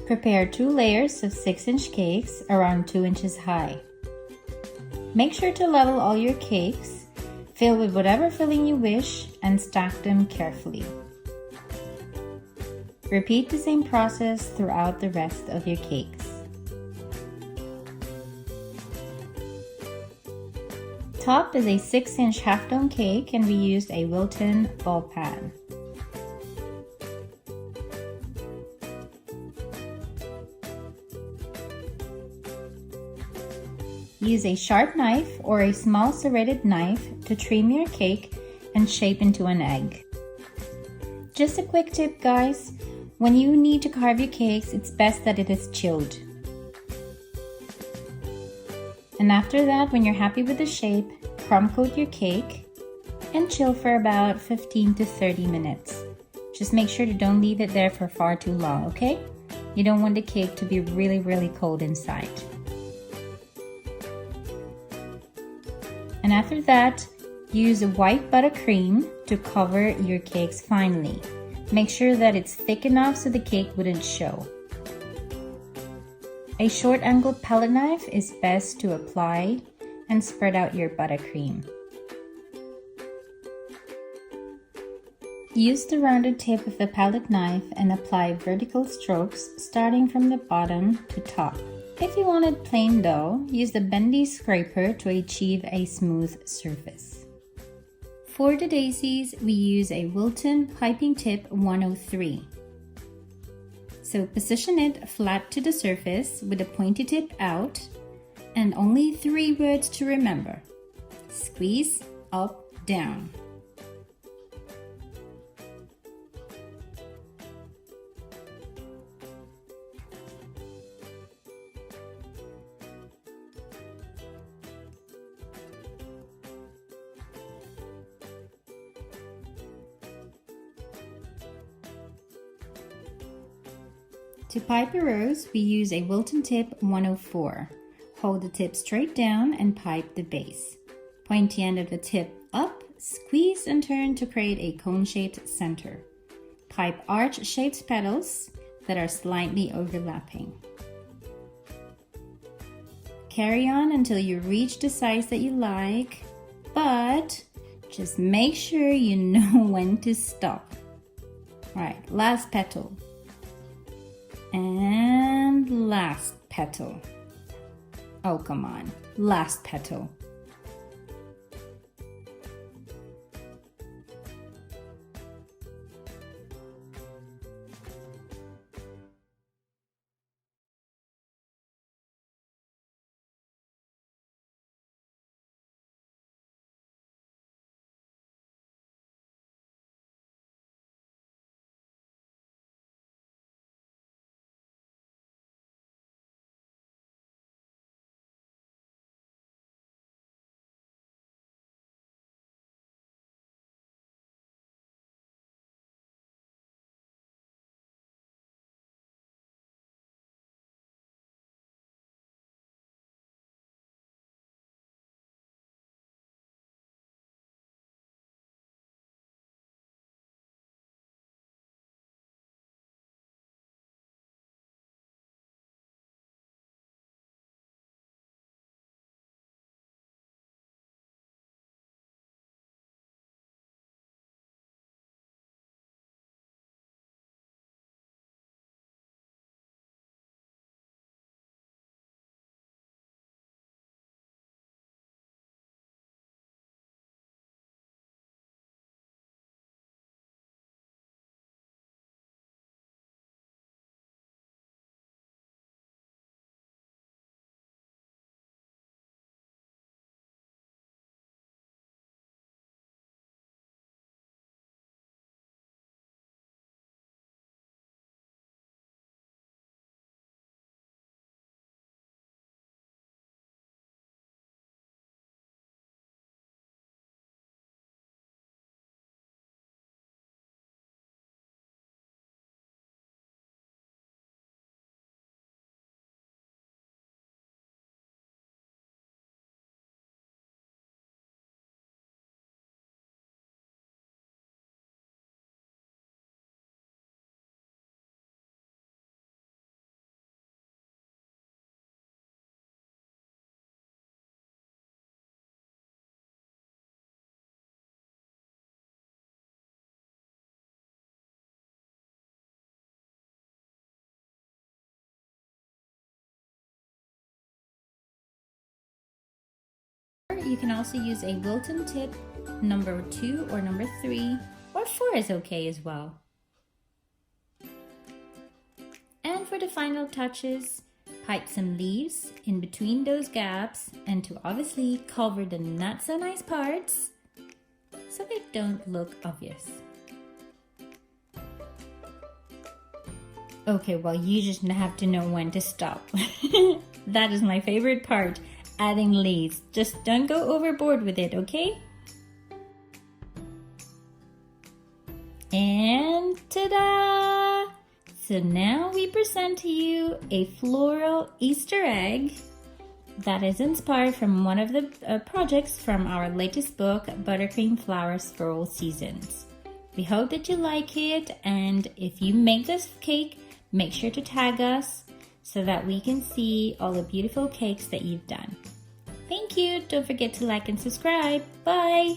Prepare 2 layers of 6-inch cakes around 2 inches high. Make sure to level all your cakes, fill with whatever filling you wish, and stack them carefully. Repeat the same process throughout the rest of your cakes. Top is a 6-inch half-dome cake, and we used a Wilton ball pan. Use a sharp knife or a small serrated knife to trim your cake and shape into an egg. Just a quick tip, guys. When you need to carve your cakes, it's best that it is chilled. And after that, when you're happy with the shape, crumb coat your cake and chill for about 15 to 30 minutes. Just make sure to don't leave it there for far too long, okay? You don't want the cake to be really cold inside. And after that, use a white buttercream to cover your cakes finely. Make sure that it's thick enough so the cake wouldn't show. A short angled palette knife is best to apply and spread out your buttercream. Use the rounded tip of the palette knife and apply vertical strokes starting from the bottom to top. If you want it plain though, use the bendy scraper to achieve a smooth surface. For the daisies, we use a Wilton piping tip 103. So position it flat to the surface with the pointy tip out, and only 3 words to remember. Squeeze, up, down. To pipe a rose, we use a Wilton tip 104. Hold the tip straight down and pipe the base. Point the end of the tip up, squeeze and turn to create a cone-shaped center. Pipe arch-shaped petals that are slightly overlapping. Carry on until you reach the size that you like, but just make sure you know when to stop. Right, last petal. And last petal. Oh, come on. Last petal. You can also use a Wilton tip, number 2 or number 3, or 4 is okay as well. And for the final touches, pipe some leaves in between those gaps and to obviously cover the not so nice parts so they don't look obvious. Okay, well, you just have to know when to stop. That is my favorite part, adding leaves. Just don't go overboard with it, okay? And ta-da! So now we present to you a floral Easter egg that is inspired from one of the projects from our latest book, Buttercream Flowers for All Seasons. We hope that you like it, and if you make this cake, make sure to tag us so that we can see all the beautiful cakes that you've done. Thank you. Don't forget to like and subscribe. Bye.